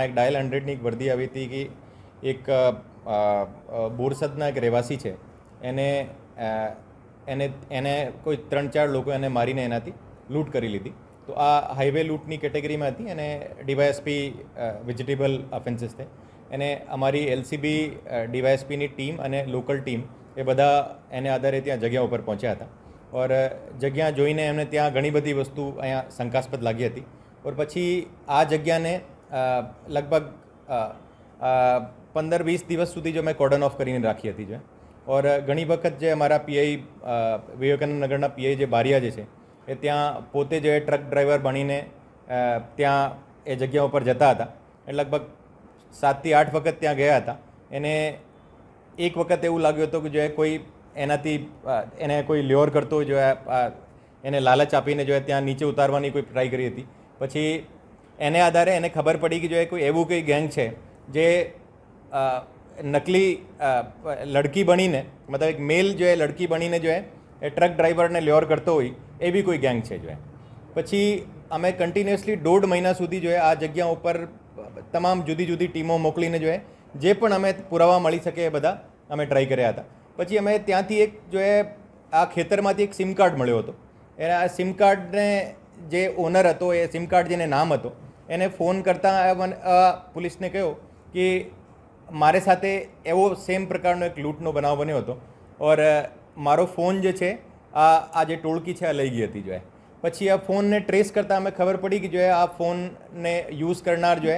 એમાં એક ડાયલ 100ની એક વર્દી આવી હતી કે એક બોરસદના એક રહેવાસી છે એને એને એને કોઈ 3-4 લોકો એને મારીને એનાથી લૂંટ કરી લીધી. તો આ હાઈવે લૂંટની કેટેગરીમાં હતી અને ડીવાયએસપી વેજીટેબલ ઓફેન્સીસ છે. એને અમારી એલસીબી ડીવાયએસપીની ટીમ અને લોકલ ટીમ એ બધા એને આધારે ત્યાં જગ્યા ઉપર પહોંચ્યા હતા. ઓર જગ્યા જોઈને એમને ત્યાં ઘણી બધી વસ્તુ અહીંયા શંકાસ્પદ લાગી હતી. ઓર પછી આ જગ્યાને લગભગ 15-20 દિવસ સુધી જો મેં કોર્ડન ઓફ કરીને રાખી હતી. જો ઓર ઘણી વખત જે અમારા પીઆઈ વિવેકાનંદ નગરના પીઆઈ જે બારિયા જે છે એ ત્યાં પોતે જે ટ્રક ડ્રાઈવર બનીને ત્યાં એ જગ્યા ઉપર જતા હતા. એ લગભગ 7થી 8 વખત ત્યાં ગયા હતા. એને એક વખત એવું લાગ્યું હતું કે જો કોઈ એનાથી એને કોઈ લ્યોર કરતો હોય, જો એને લાલચ આપીને જો ત્યાં નીચે ઉતારવાની કોઈ ટ્રાય કરી હતી. પછી એને આધારે એને ખબર પડી કે જો કોઈ એવું કોઈ ગેંગ છે જે નકલી લડકી બનીને, મતલબ એક મેલ જો એ લડકી બનીને જો એ ટ્રક ડ્રાઈવરને લ્યોર કરતો હોય એવી કોઈ ગેંગ છે. જો પછી અમે કન્ટિન્યુઅસલી 1.5 મહિના સુધી જો આ જગ્યા ઉપર તમામ જુદી જુદી ટીમો મોકલીને જો જે પણ અમે પુરાવા મળી શકે એ બધા અમે ટ્રાય કર્યા હતા. પછી અમે ત્યાંથી એક જો આ ખેતરમાંથી એક સિમ કાર્ડ મળ્યો હતો. એને આ સિમ કાર્ડને જે ઓનર હતો, એ સિમ કાર્ડ જેને નામ હતો, એને ફોન કરતાં પોલીસને કહ્યું કે મારે સાથે એવો સેમ પ્રકારનો એક લૂંટનો બનાવ બન્યો હતો ઓર મારો ફોન જે છે આ જે ટોળકી છે આ લઈ ગઈ હતી. જો પછી આ ફોનને ટ્રેસ કરતાં અમે ખબર પડી કે જો આ ફોનને યુઝ કરનાર જો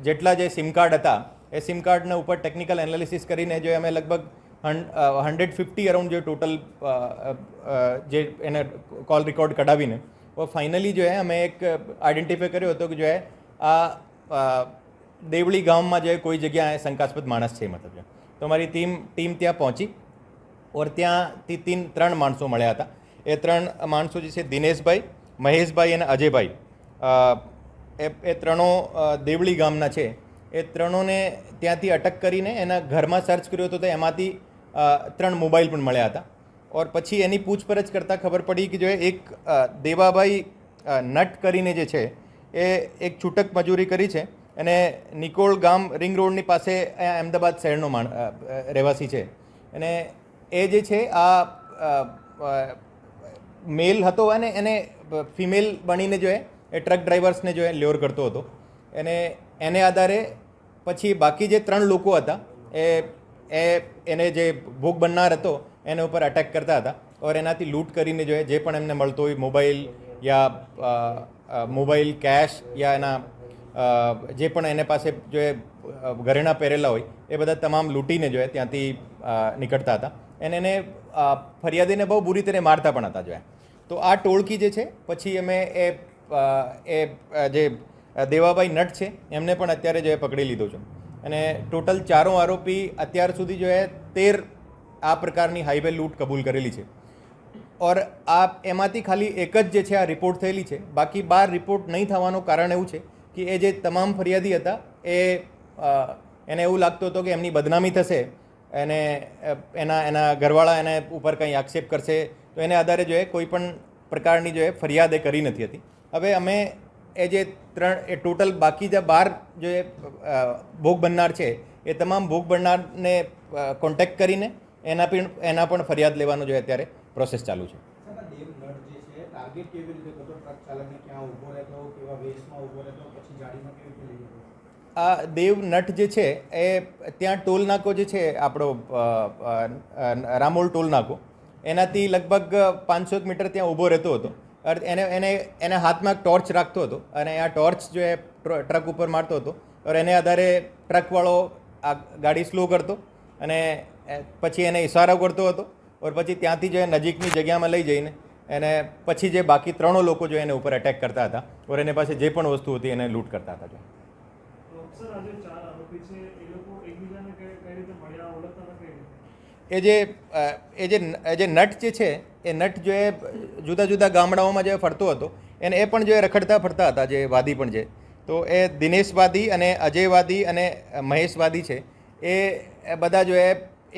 જેટલા જે સિમ કાર્ડ હતા એ સિમ કાર્ડના ઉપર ટેકનિકલ એનાલિસિસ કરીને જો અમે લગભગ 150 અરાઉન્ડ જો ટોટલ જે એને કોલ રેકોર્ડ કઢાવીને ફાઇનલી જો અમે એક આઈડેન્ટિફાઈ કર્યો હતો કે જો આ દેવળી ગામમાં જે કોઈ જગ્યાએ શંકાસ્પદ માણસ છે. મતલબ તો અમારી ટીમ ત્યાં પહોંચી ઓર ત્યાંથી 3 માણસો મળ્યા હતા. એ 3 માણસો જે છે દિનેશભાઈ, મહેશભાઈ અને અજયભાઈ, એ ત્રણો દેવળી ગામના છે. એ ત્રણોને ત્યાંથી અટક કરીને એના ઘરમાં સર્ચ કર્યો હતો. તો એમાંથી 3 મોબાઈલ પણ મળ્યા હતા. ઓર પછી એની પૂછપરછ કરતાં ખબર પડી કે જો એક દેવાભાઈ નટ કરીને જે છે એ એક છૂટક મજૂરી કરી છે અને નિકોલ ગામ રિંગ રોડની પાસે અહીંયા અમદાવાદ શહેરનો રહેવાસી છે. અને એ જે છે આ મેલ હતો અને એને ફિમેલ બનીને જો એ ટ્રક ડ્રાઈવર્સને જો લ્યોર કરતો હતો. એને આધારે પછી બાકી જે 3 લોકો હતા એને જે ભોગ બનનાર હતો એને ઉપર અટેક કરતા હતા ઓર એનાથી લૂંટ કરીને જો જે પણ એમને મળતો હોય મોબાઈલ યા મોબાઈલ કેશ યા એના જે પણ એને પાસે જો ઘરેણા પહેરેલા હોય એ બધા તમામ લૂંટીને જો ત્યાંથી નીકળતા હતા. એને ફરિયાદીને બહુ બુરી રીતે મારતા પણ હતા. જો તો આ ટોળકી જે છે પછી અમે એ જે દેવાભાઈ નટ છે એમને પણ અત્યારે જો પકડી લીધો છે. અને ટોટલ 4 આરોપી અત્યાર સુધી જો 13 આ પ્રકારની હાઈવે લૂંટ કબૂલ કરેલી છે. ઓર આ એમાંથી ખાલી એક જ જે છે આ રિપોર્ટ થયેલી છે. બાકી 12 રિપોર્ટ નહીં થવાનું કારણ એવું છે કે એ જે તમામ ફરિયાદી હતા એને એવું લાગતું હતું કે એમની બદનામી થશે અને એના ઘરવાળા એને ઉપર કંઈ આક્ષેપ કરશે. તો એને આધારે જો કોઈ પણ પ્રકારની જો ફરિયાદ એ કરી નથી હતી. હવે અમે એ જે 3 ટોટલ બાકી જે 12 જે ભોગ બનનાર છે એ તમામ ભોગ બનનારને કોન્ટેક્ટ કરીને એના પણ ફરિયાદ લેવાનો જો અત્યારે પ્રોસેસ ચાલુ છે. આ દેવ નટ જે છે એ ત્યાં ટોલ નાકો જે છે આપણો રામોલ ટોલ નાકો એનાથી લગભગ 500 મીટર ત્યાં ઊભો રહેતો હતો. એને હાથમાં ટોર્ચ રાખતો હતો અને આ ટોર્ચ જો એ ટ્રક ઉપર મારતો હતો. और એને આધારે ટ્રકવાળો આ ગાડી સ્લો કરતો અને પછી એને ઇશારો કરતો હતો और પછી ત્યાંથી જે નજીકની જગ્યામાં લઈ જઈને એને પછી જે બાકી 3 લોકો જો એને ઉપર અટેક કરતા હતા और એને પાસે જે પણ વસ્તુ હતી એને લૂંટ કરતા હતા. એ જે નટ જે છે એ નટ જો એ જુદા જુદા ગામડાઓમાં જે ફરતો હતો એને એ પણ જો રખડતા ફરતા હતા જે વાદી પણ છે. તો એ દિનેશવાદી અને અજયવાદી અને મહેશવાદી છે એ બધા જો એ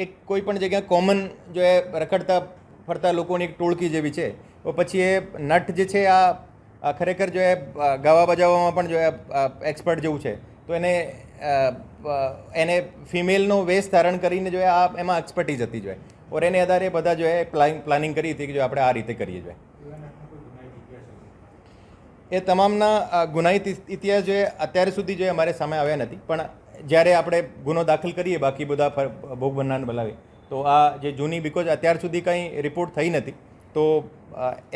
એક કોઈ પણ જગ્યાએ કોમન જો એ રખડતા ફરતા લોકોની એક ટોળકી જેવી છે. તો પછી એ નટ જે છે આ ખરેખર જો એ ગાવા બજાવવામાં પણ જો એ એક્સપર્ટ જેવું છે તો એને ફિમેલનો વેશ ધારણ કરીને જો આ એમાં એક્સપર્ટીઝ હતી જોઈએ ઓર એને આધારે બધા જો પ્લાનિંગ કરી હતી કે જો આપણે આ રીતે કરીએ જોઈએ. એ તમામના ગુનાહિત ઇતિહાસ જે અત્યાર સુધી જે અમારે સામે આવ્યા નથી, પણ જ્યારે આપણે ગુનો દાખલ કરીએ બાકી બધા ભોગ બનનારને બોલાવીએ તો આ જે જૂની બિકોઝ અત્યાર સુધી કંઈ રિપોર્ટ થઈ નથી તો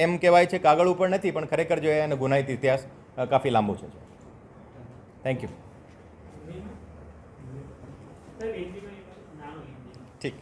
એમ કહેવાય છે કાગળ ઉપર નથી, પણ ખરેખર જો એનો ગુનાહિત ઇતિહાસ કાફી લાંબો છે. Thank you. ઠીક.